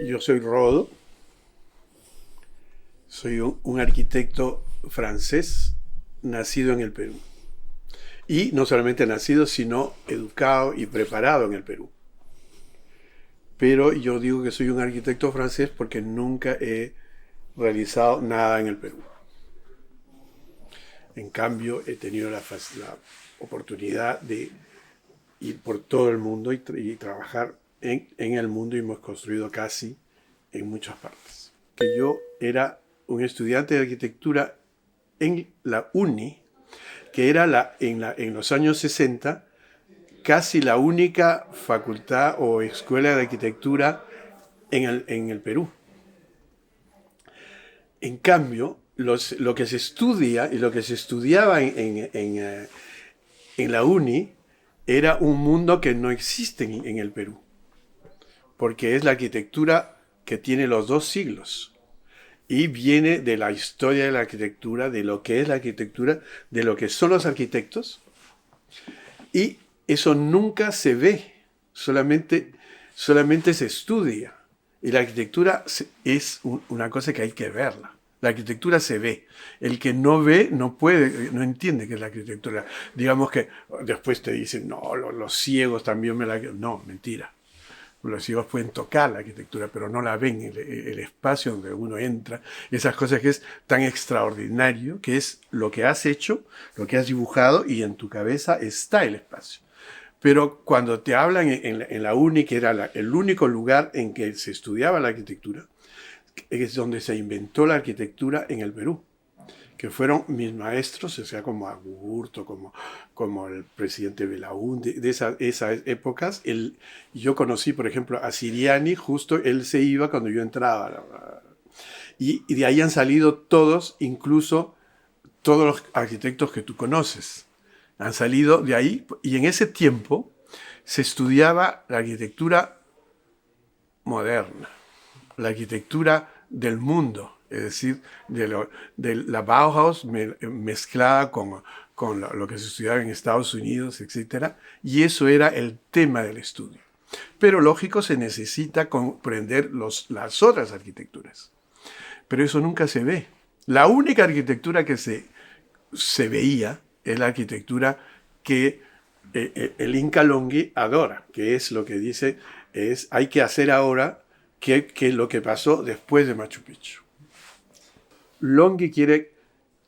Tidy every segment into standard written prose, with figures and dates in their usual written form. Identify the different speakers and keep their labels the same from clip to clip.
Speaker 1: Yo soy Rodo, soy un arquitecto francés nacido en el Perú. Y no solamente nacido, sino educado y preparado en el Perú. Pero yo digo que soy un arquitecto francés porque nunca he realizado nada en el Perú. En cambio, he tenido la oportunidad de ir por todo el mundo y trabajar en el mundo y hemos construido casi en muchas partes. Que yo era un estudiante de arquitectura en la UNI, que era en los años 60 casi la única facultad o escuela de arquitectura en el Perú. En cambio, lo que se estudia y lo que se estudiaba en la UNI era un mundo que no existe en el Perú, porque es la arquitectura que tiene los dos siglos y viene de la historia de la arquitectura, de lo que es la arquitectura, de lo que son los arquitectos, y eso nunca se ve, solamente se estudia. Y la arquitectura es una cosa que hay que verla. La arquitectura se ve. El que no ve no puede, no entiende qué es la arquitectura. Digamos que después te dicen, no, los ciegos también me la... No, mentira. Los ciegos pueden tocar la arquitectura, pero no la ven, el espacio donde uno entra, esas cosas que es tan extraordinario, que es lo que has hecho, lo que has dibujado, y en tu cabeza está el espacio. Pero cuando te hablan en la UNI, que era el único lugar en que se estudiaba la arquitectura, es donde se inventó la arquitectura en el Perú, que fueron mis maestros, o sea, como Agurto, como el presidente Belaúnde, de esas épocas. Yo conocí, por ejemplo, a Siriani, justo él se iba cuando yo entraba. Y de ahí han salido todos, incluso todos los arquitectos que tú conoces. Han salido de ahí, y en ese tiempo se estudiaba la arquitectura moderna, la arquitectura del mundo, es decir, de la Bauhaus mezclada con lo que se estudiaba en Estados Unidos, etc. Y eso era el tema del estudio. Pero lógico, se necesita comprender las otras arquitecturas. Pero eso nunca se ve. La única arquitectura que se veía es la arquitectura que el Inca Longhi adora, que es lo que dice, hay que hacer ahora que lo que pasó después de Machu Picchu. Longhi quiere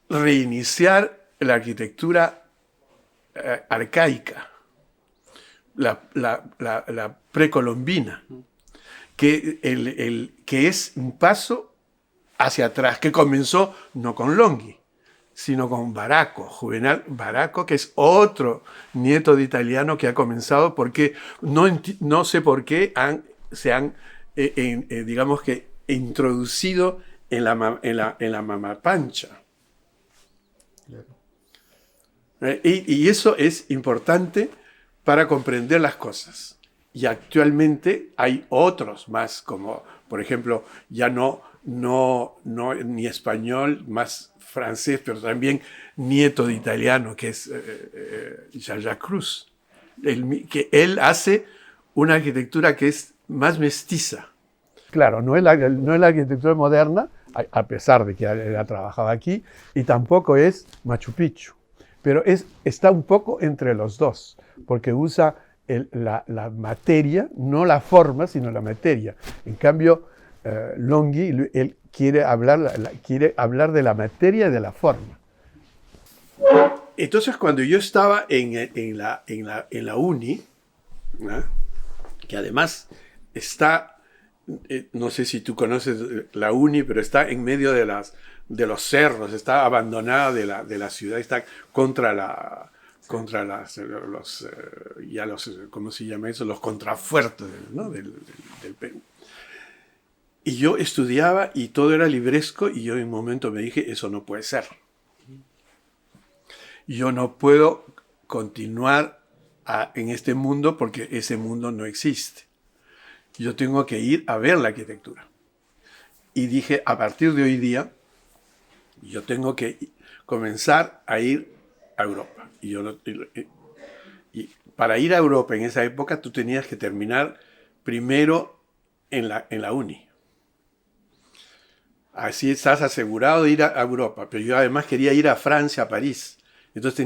Speaker 1: reiniciar la arquitectura arcaica, la precolombina, que es un paso hacia atrás, que comenzó no con Longhi, sino con Baracco, Juvenal Baracco, que es otro nieto de italiano que ha comenzado, porque no sé por qué se han, digamos que, introducido en la Mamapancha. Y eso es importante para comprender las cosas. Y actualmente hay otros más, como por ejemplo, ya no ni español, más francés, pero también nieto de italiano, que es Jean-Jacques Cruz. Que él hace una arquitectura que es más mestiza. Claro, no es la arquitectura moderna, a pesar de que él ha trabajado aquí, y tampoco es Machu Picchu. Pero está un poco entre los dos, porque usa la materia, no la forma, sino la materia. En cambio, Longhi, él quiere hablar de la materia y de la forma. Entonces, cuando yo estaba en la UNI, ¿no?, que además está, no sé si tú conoces la UNI, pero está en medio de los cerros, está abandonada de la ciudad, está contra ¿cómo se llama eso? Los contrafuertes, ¿no?, del Perú. Y yo estudiaba y todo era libresco, y yo en un momento me dije, eso no puede ser. Yo no puedo continuar en este mundo porque ese mundo no existe. Yo tengo que ir a ver la arquitectura. Y dije, a partir de hoy día, yo tengo que comenzar a ir a Europa. Y para ir a Europa en esa época, tú tenías que terminar primero en la uni. Así estás asegurado de ir a Europa. Pero yo además quería ir a Francia, a París. Entonces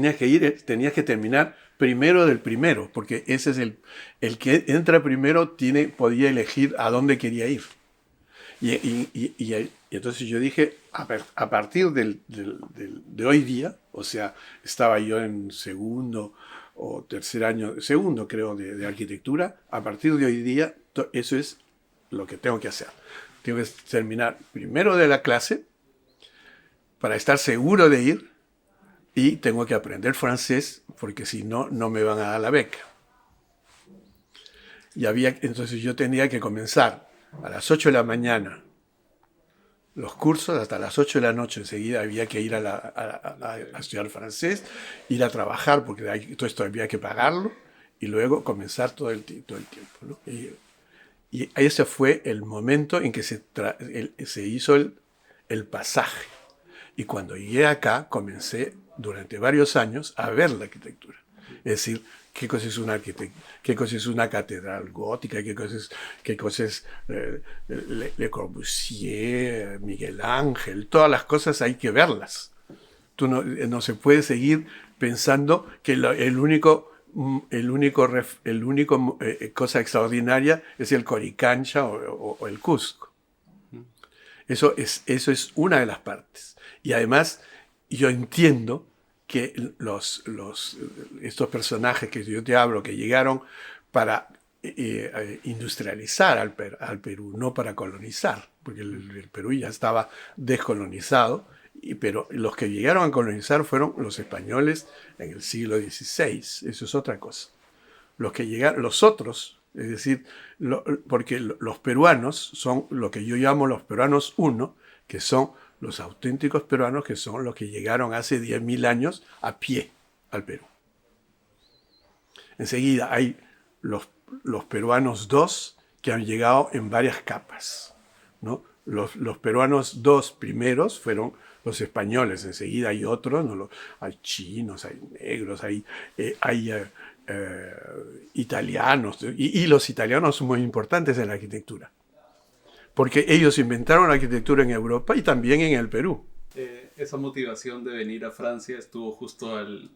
Speaker 1: tenías que terminar primero del primero, porque ese es el que entra primero podía elegir a dónde quería ir. Y entonces yo dije, a partir de hoy día, o sea, estaba yo en segundo o tercer año, segundo creo, de arquitectura, a partir de hoy día, eso es lo que tengo que hacer. Tengo que terminar primero de la clase para estar seguro de ir y tengo que aprender francés porque si no, no me van a dar la beca. Entonces yo tenía que comenzar a las 8 de la mañana los cursos hasta las 8 de la noche. Enseguida había que ir a estudiar francés, ir a trabajar porque todo esto había que pagarlo y luego comenzar todo el tiempo, ¿no? Y ese fue el momento en que se hizo el pasaje. Y cuando llegué acá, comencé durante varios años a ver la arquitectura. Es decir, qué cosa es una arquitectura, qué cosa es una catedral gótica, qué cosa es Le Corbusier, Miguel Ángel, todas las cosas hay que verlas. No se puede seguir pensando que el único cosa extraordinaria es el Coricancha o el Cusco. Eso es una de las partes. Y además, yo entiendo que estos personajes que yo te hablo, que llegaron para industrializar al Perú, no para colonizar, porque el Perú ya estaba descolonizado, pero los que llegaron a colonizar fueron los españoles en el siglo XVI. Eso es otra cosa. Los otros, es decir, porque los peruanos son lo que yo llamo los peruanos uno, que son los auténticos peruanos, que son los que llegaron hace 10.000 años a pie al Perú. Enseguida hay los peruanos 2 que han llegado en varias capas, ¿no? Los peruanos 2 primeros fueron los españoles, enseguida hay otros, ¿no? Hay chinos, hay negros, hay italianos, y los italianos son muy importantes en la arquitectura, porque ellos inventaron la arquitectura en Europa y también en el Perú.
Speaker 2: Esa motivación de venir a Francia estuvo justo al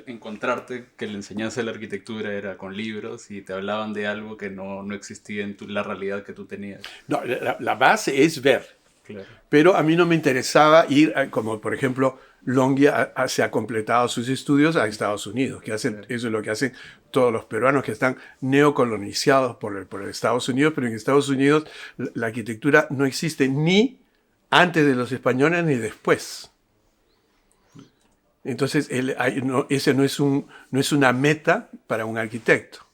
Speaker 2: encontrarte que la enseñanza de la arquitectura era con libros y te hablaban de algo que no existía en la realidad que tú tenías.
Speaker 1: No, la base es ver.
Speaker 2: Claro.
Speaker 1: Pero a mí no me interesaba ir, como por ejemplo, Longhi se ha completado sus estudios a Estados Unidos, eso es lo que hacen todos los peruanos que están neocolonizados por Estados Unidos, pero en Estados Unidos la arquitectura no existe ni antes de los españoles ni después. Entonces, ese no es una meta para un arquitecto,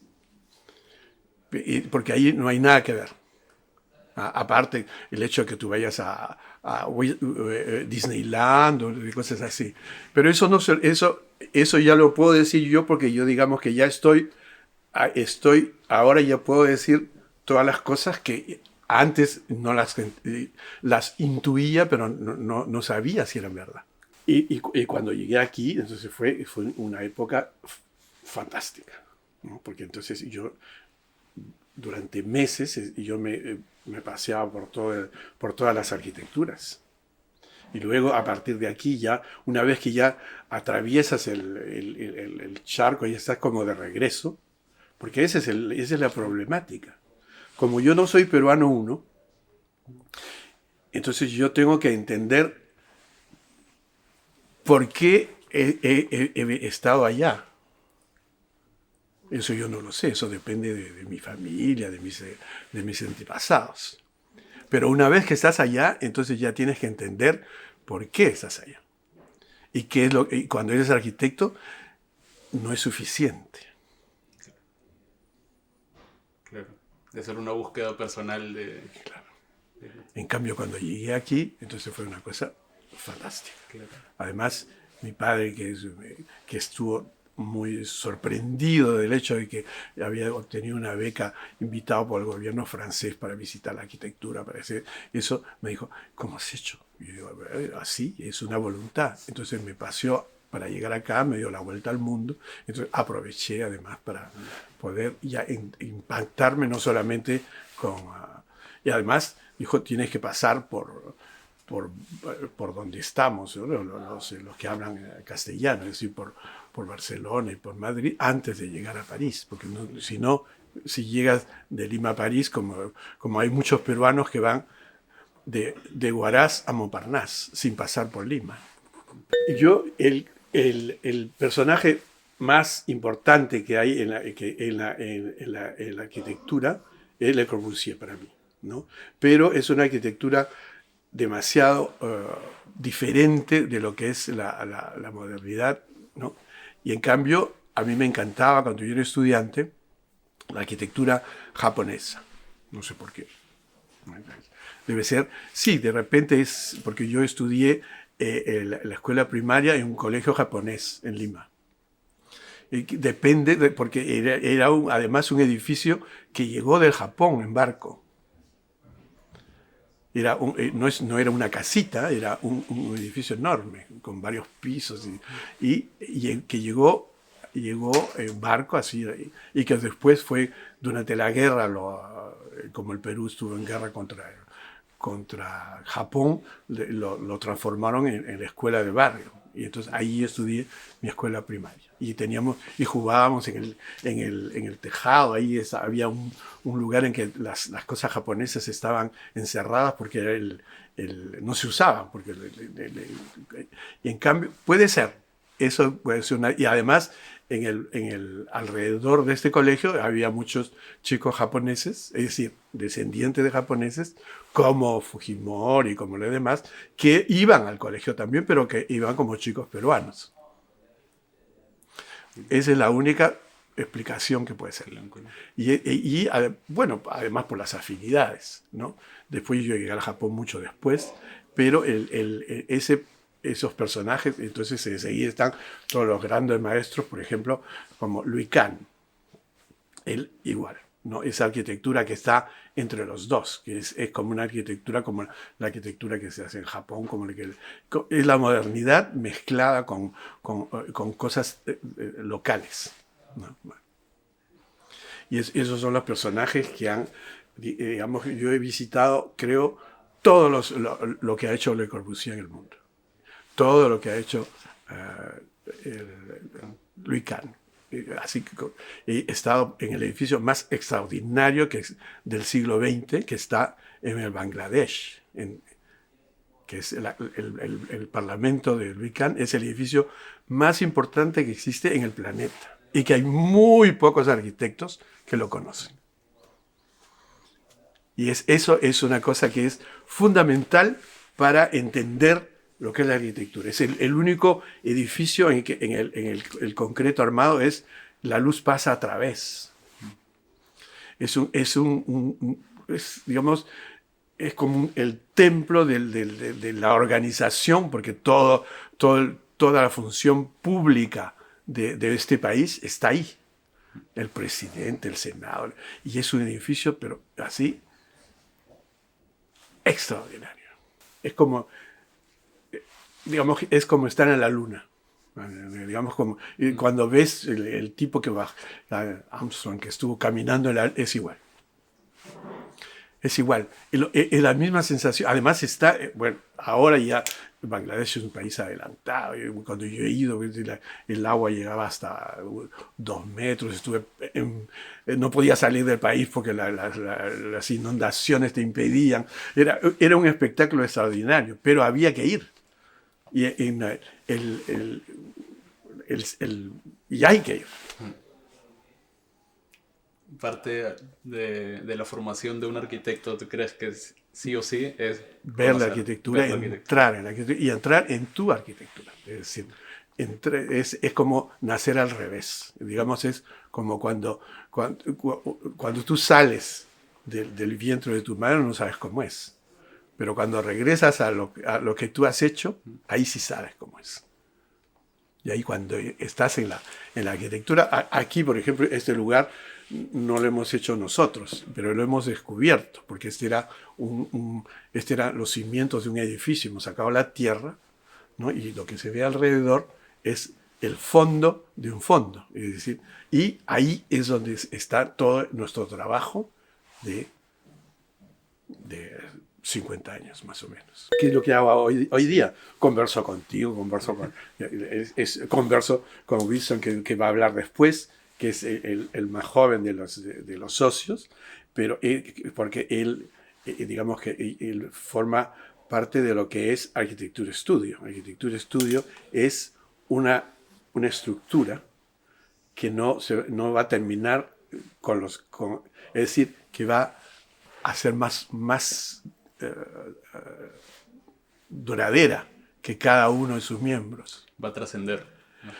Speaker 1: porque ahí no hay nada que ver. Aparte, el hecho de que tú vayas a Disneyland o cosas así. Pero eso ya lo puedo decir yo porque yo digamos que ya ahora ya puedo decir todas las cosas que antes no las intuía, pero no sabía si eran verdad. Y cuando llegué aquí, entonces fue una época fantástica, ¿no? Porque entonces yo durante meses yo me paseaba por todas las arquitecturas. Y luego, a partir de aquí, ya una vez que ya atraviesas el charco y estás como de regreso, porque esa es la problemática. Como yo no soy peruano uno, entonces yo tengo que entender por qué he estado allá. Eso yo no lo sé, eso depende de mi familia, de mis antepasados. Pero una vez que estás allá, entonces ya tienes que entender por qué estás allá. Y cuando eres arquitecto, no es suficiente.
Speaker 2: Claro, de hacer una búsqueda personal de...
Speaker 1: Claro. En cambio, cuando llegué aquí, entonces fue una cosa fantástica.
Speaker 2: Claro.
Speaker 1: Además, mi padre, que estuvo muy sorprendido del hecho de que había obtenido una beca invitado por el gobierno francés para visitar la arquitectura, eso me dijo, ¿cómo has hecho? Y yo digo, así, es una voluntad. Entonces me paseó para llegar acá, me dio la vuelta al mundo, entonces aproveché además para poder ya impactarme no solamente Y además dijo, tienes que pasar por, por donde estamos, ¿no? Los que hablan castellano, es decir, por Barcelona y por Madrid, antes de llegar a París, porque si no, si llegas de Lima a París, como hay muchos peruanos que van de Huaraz a Montparnasse, sin pasar por Lima. Y yo, el personaje más importante que hay en la arquitectura es Le Corbusier para mí, ¿no? Pero es una arquitectura demasiado diferente de lo que es la modernidad, ¿no? Y en cambio, a mí me encantaba cuando yo era estudiante la arquitectura japonesa. No sé por qué. Debe ser, sí, de repente es porque yo estudié la escuela primaria en un colegio japonés en Lima. Y depende, porque era además un edificio que llegó del Japón en barco. No era una casita, era un edificio enorme, con varios pisos, y que llegó en barco así, y que después fue durante la guerra, como el Perú estuvo en guerra contra Japón, lo transformaron en la escuela de barrio. Y entonces ahí estudié mi escuela primaria. Y jugábamos en el tejado, ahí había un lugar en que las cosas japonesas estaban encerradas porque no se usaban. Y en cambio, puede ser, eso puede ser y además, alrededor de este colegio había muchos chicos japoneses, es decir, descendientes de japoneses, como Fujimori y como los demás, que iban al colegio también, pero que iban como chicos peruanos. Esa es la única explicación que puede ser. Bueno, además por las afinidades, ¿no? Después yo llegué al Japón mucho después, pero esos personajes, entonces ahí están todos los grandes maestros, por ejemplo, como Louis Kahn. Él igual, ¿no? Esa arquitectura que está entre los dos, que es como una arquitectura como la arquitectura que se hace en Japón, es la modernidad mezclada con cosas locales, ¿no? Y esos son los personajes que digamos, yo he visitado, creo, todo lo que ha hecho Le Corbusier en el mundo. Todo lo que ha hecho Louis Kahn. Así que he estado en el edificio más extraordinario del siglo XX, que está en el Bangladesh, que es el Parlamento de Louis Kahn, es el edificio más importante que existe en el planeta y que hay muy pocos arquitectos que lo conocen. Y eso es una cosa que es fundamental para entender lo que es la arquitectura. Es el único edificio en que el concreto armado la luz pasa a través. Digamos, es como el templo de la organización, porque toda la función pública de este país está ahí. El presidente, el senador, y es un edificio, pero así, extraordinario. Es como estar en la luna. Digamos, cuando ves el tipo que va, Armstrong, que estuvo caminando, es igual. Es igual. Es la misma sensación. Además bueno, ahora ya Bangladesh es un país adelantado. Cuando yo he ido, el agua llegaba hasta 2 metros. No podía salir del país porque las inundaciones te impedían. Era un espectáculo extraordinario, pero había que ir. Y hay que ir.
Speaker 2: Parte de la formación de un arquitecto, ¿tú crees que sí o sí es
Speaker 1: ver la arquitectura, entrar en la arquitectura y entrar en tu arquitectura? Es decir, es como nacer al revés. Digamos, es como cuando tú sales del vientre de tu madre, no sabes cómo es. Pero cuando regresas a lo que tú has hecho, ahí sí sabes cómo es. Y ahí cuando estás en la arquitectura, aquí, por ejemplo, este lugar no lo hemos hecho nosotros, pero lo hemos descubierto, porque este eran los cimientos de un edificio. Hemos sacado la tierra, ¿no? Y lo que se ve alrededor es el fondo de un fondo. Es decir, y ahí es donde está todo nuestro trabajo de de 50 años más o menos. ¿Qué es lo que hago hoy día? Converso contigo, converso con Wilson, que va a hablar después, que es el más joven de los socios, pero porque él, digamos que él forma parte de lo que es Arquitectura Estudio. Arquitectura Estudio es una estructura que no va a terminar es decir, que va a ser más duradera que cada uno de sus miembros.
Speaker 2: Va a trascender.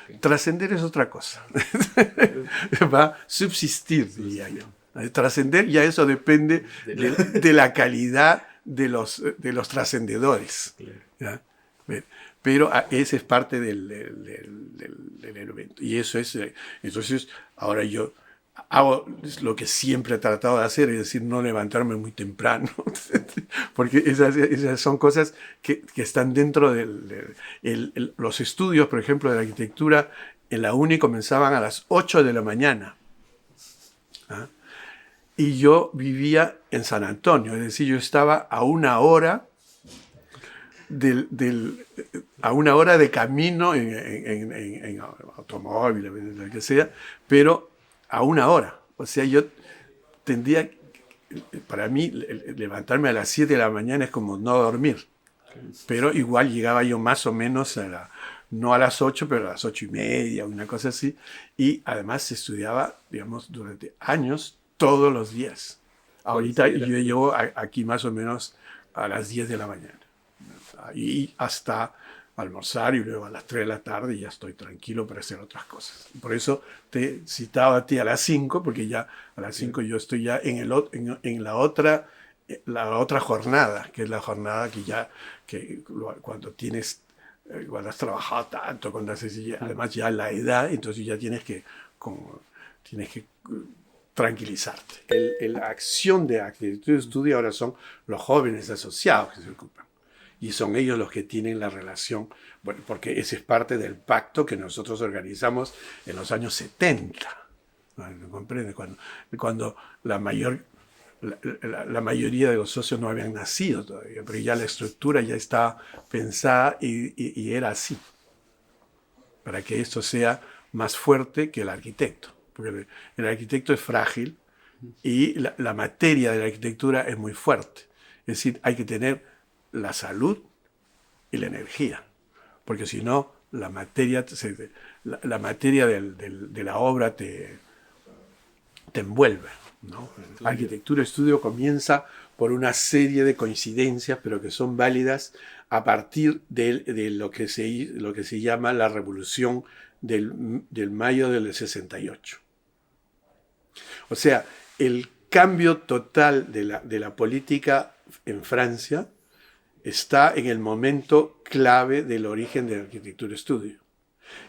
Speaker 1: Okay. Trascender es otra cosa. Va a subsistir, diría yo. Trascender ya eso depende de la calidad de los trascendedores. ¿Ya? Pero ese es parte del elemento. Y eso es, entonces, ahora yo hago lo que siempre he tratado de hacer, es decir, no levantarme muy temprano, porque esas son cosas que están dentro de los estudios, por ejemplo, de la arquitectura en la uni comenzaban a las 8 de la mañana. ¿Ah? Y yo vivía en San Antonio, es decir, yo estaba a una hora a una hora de camino en automóvil, lo que sea, pero a una hora. O sea, yo tendría, para mí, levantarme a las 7 de la mañana es como no dormir. Pero igual llegaba yo más o menos no a las 8, pero a las 8:30, una cosa así. Y además se estudiaba, digamos, durante años, todos los días. Ahorita yo llego aquí más o menos a las 10 de la mañana. Y hasta almorzar y luego a las 3 de la tarde ya estoy tranquilo para hacer otras cosas. Por eso te citaba a ti a las 5, porque ya a las 5 yo estoy ya en la otra jornada, que es la jornada cuando has trabajado tanto, cuando además ya la edad, entonces ya tienes que tranquilizarte. La acción de Arquitectura Estudio ahora son los jóvenes asociados que se ocupan. Y son ellos los que tienen la relación, bueno, porque ese es parte del pacto que nosotros organizamos en los años 70. ¿No comprende? Cuando la mayoría de los socios no habían nacido todavía, pero ya la estructura ya estaba pensada y era así, para que esto sea más fuerte que el arquitecto. Porque el arquitecto es frágil y la materia de la arquitectura es muy fuerte. Es decir, hay que tener la salud y la energía, porque si no, la materia de la obra te envuelve, ¿no? La Arquitectura Estudio comienza por una serie de coincidencias, pero que son válidas a partir de lo que se llama la revolución del mayo del 68. O sea, el cambio total de la política en Francia está en el momento clave del origen de la Arquitectura Estudio.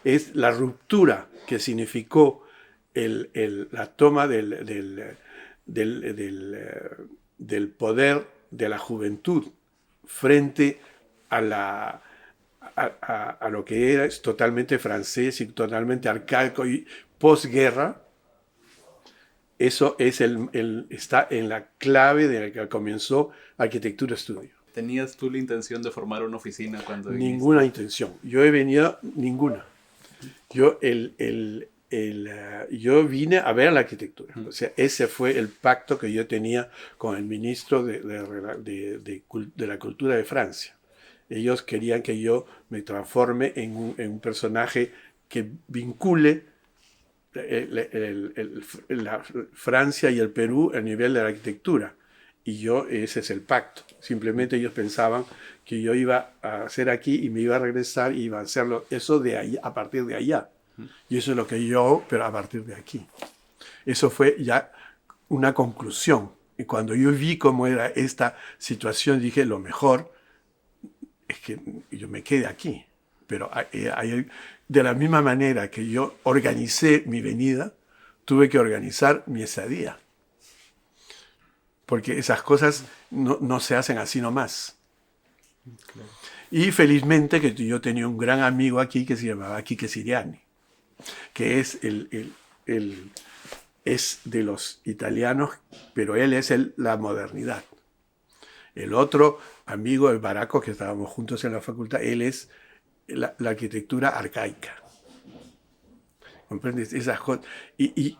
Speaker 1: Es la ruptura que significó la toma del poder de la juventud frente a lo que era es totalmente francés y totalmente arcaico y posguerra. Eso está en la clave de la que comenzó Arquitectura Estudio.
Speaker 2: ¿Tenías tú la intención de formar una oficina cuando viniste?
Speaker 1: Ninguna intención. Yo he venido, ninguna. Yo vine a ver la arquitectura. O sea, ese fue el pacto que yo tenía con el ministro de la Cultura de Francia. Ellos querían que yo me transforme en un personaje que vincule la Francia y el Perú a nivel de la arquitectura. Y ese es el pacto. Simplemente ellos pensaban que yo iba a hacer aquí y me iba a regresar y iba a hacerlo eso de ahí, a partir de allá. Y eso es lo que yo hago, pero a partir de aquí. Eso fue ya una conclusión. Y cuando yo vi cómo era esta situación, dije, lo mejor es que yo me quede aquí. Pero de la misma manera que yo organicé mi venida, tuve que organizar mi estadía. Porque esas cosas no se hacen así nomás. Claro. Y felizmente que yo tenía un gran amigo aquí que se llamaba Quique Siriani, que es es de los italianos, pero él es la modernidad. El otro amigo, el Baraco, que estábamos juntos en la facultad, él es la arquitectura arcaica. ¿Comprendes? Esas cosas. Y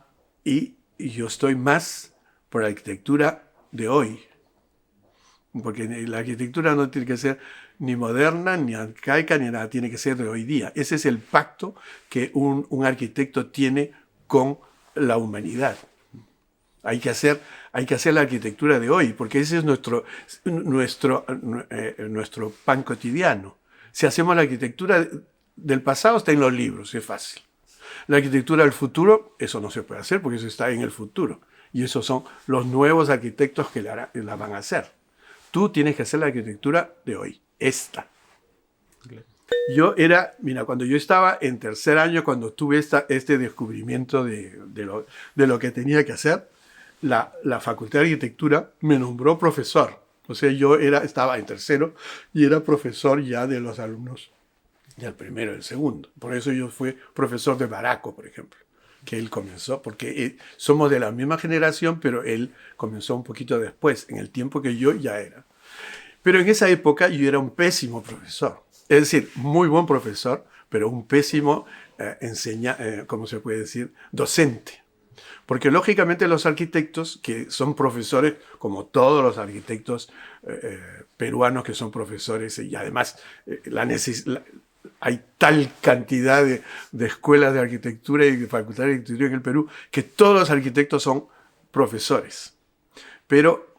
Speaker 1: yo estoy más por la arquitectura de hoy. Porque la arquitectura no tiene que ser ni moderna, ni arcaica, ni nada. Tiene que ser de hoy día. Ese es el pacto que un arquitecto tiene con la humanidad. Hay que hacer la arquitectura de hoy, porque ese es nuestro pan cotidiano. Si hacemos la arquitectura del pasado, está en los libros, es fácil. La arquitectura del futuro, eso no se puede hacer porque eso está en el futuro. Y esos son los nuevos arquitectos que la van a hacer. Tú tienes que hacer la arquitectura de hoy, esta. Mira, cuando yo estaba en tercer año, cuando tuve este descubrimiento de lo que tenía que hacer, la Facultad de Arquitectura me nombró profesor. O sea, estaba en tercero y era profesor ya de los alumnos del primero y del segundo. Por eso yo fui profesor de Baraco, por ejemplo, que él comenzó, porque somos de la misma generación, pero él comenzó un poquito después, en el tiempo que yo ya era. Pero en esa época yo era un pésimo profesor. Es decir, muy buen profesor, pero un pésimo ¿cómo se puede decir? Docente. Porque lógicamente los arquitectos, que son profesores, como todos los arquitectos peruanos que son profesores, y además hay tal cantidad de escuelas de arquitectura y de facultades de arquitectura en el Perú, que todos los arquitectos son profesores. Pero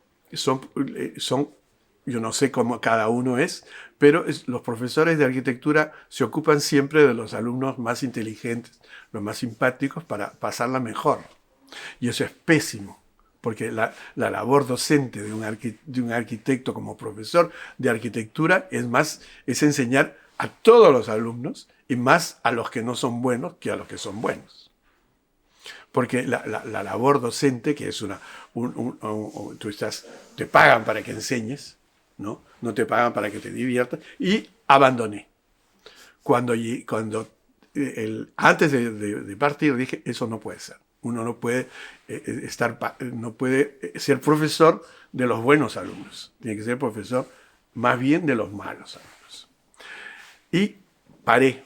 Speaker 1: yo no sé cómo cada uno es, pero los profesores de arquitectura se ocupan siempre de los alumnos más inteligentes, los más simpáticos, para pasarla mejor. Y eso es pésimo, porque la labor docente de un arquitecto como profesor de arquitectura es enseñar a todos los alumnos y más a los que no son buenos que a los que son buenos. Porque la labor docente, que es te pagan para que enseñes, ¿no? No te pagan para que te diviertas, y abandoné. Antes de partir dije, eso no puede ser. Uno no puede ser profesor de los buenos alumnos. Tiene que ser profesor más bien de los malos alumnos. Y paré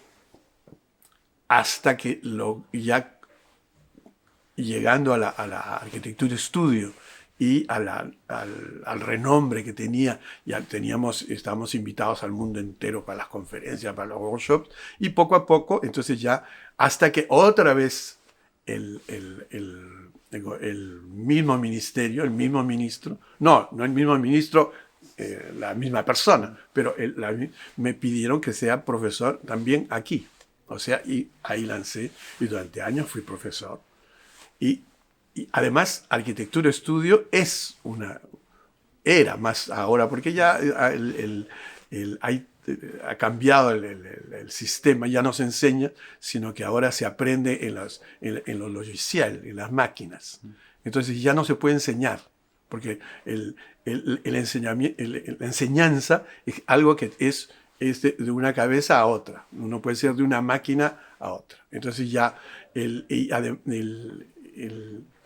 Speaker 1: hasta que ya llegando a la arquitectura estudio y al renombre que tenía, estábamos invitados al mundo entero para las conferencias, para los workshops, y poco a poco, entonces ya, hasta que otra vez el mismo ministerio, el mismo ministro, no el mismo ministro, la misma persona, pero me pidieron que sea profesor también aquí. O sea, y ahí lancé, y durante años fui profesor. Y además, arquitectura estudio era más ahora, porque ya ha cambiado el sistema, ya no se enseña, sino que ahora se aprende en los logiciels, en las máquinas. Entonces ya no se puede enseñar, porque la enseñanza es algo que es de una cabeza a otra, no puede ser de una máquina a otra. Entonces ya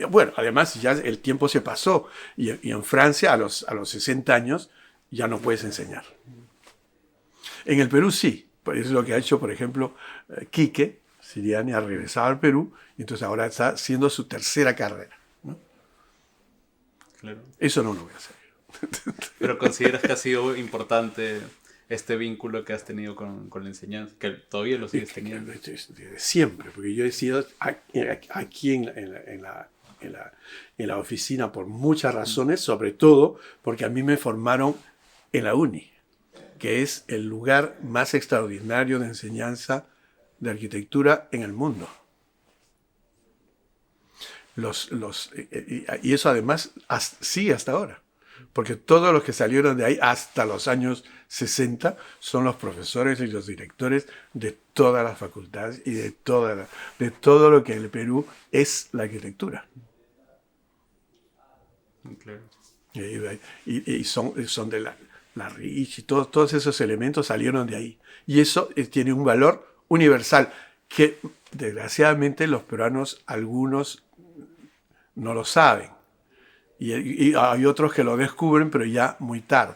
Speaker 1: bueno, además ya el tiempo se pasó y en Francia a los 60 años ya no puedes enseñar. En el Perú sí, eso es lo que ha hecho, por ejemplo, Quique Siriani, ha regresado al Perú y entonces ahora está haciendo su tercera carrera, ¿no?
Speaker 2: Claro.
Speaker 1: Eso no lo voy a hacer.
Speaker 2: Pero ¿consideras que ha sido importante este vínculo que has tenido con la enseñanza, que todavía lo sigues teniendo?
Speaker 1: Desde siempre, porque yo he sido aquí en la oficina por muchas razones, sobre todo porque a mí me formaron en la UNI, que es el lugar más extraordinario de enseñanza de arquitectura en el mundo. Y eso además sigue hasta ahora, porque todos los que salieron de ahí hasta los años 60 son los profesores y los directores de todas las facultades y de todo lo que en el Perú es la arquitectura.
Speaker 2: Claro.
Speaker 1: Y son de la RICH y todos esos elementos salieron de ahí. Y eso tiene un valor universal que desgraciadamente los peruanos, algunos, no lo saben. Y hay otros que lo descubren, pero ya muy tarde.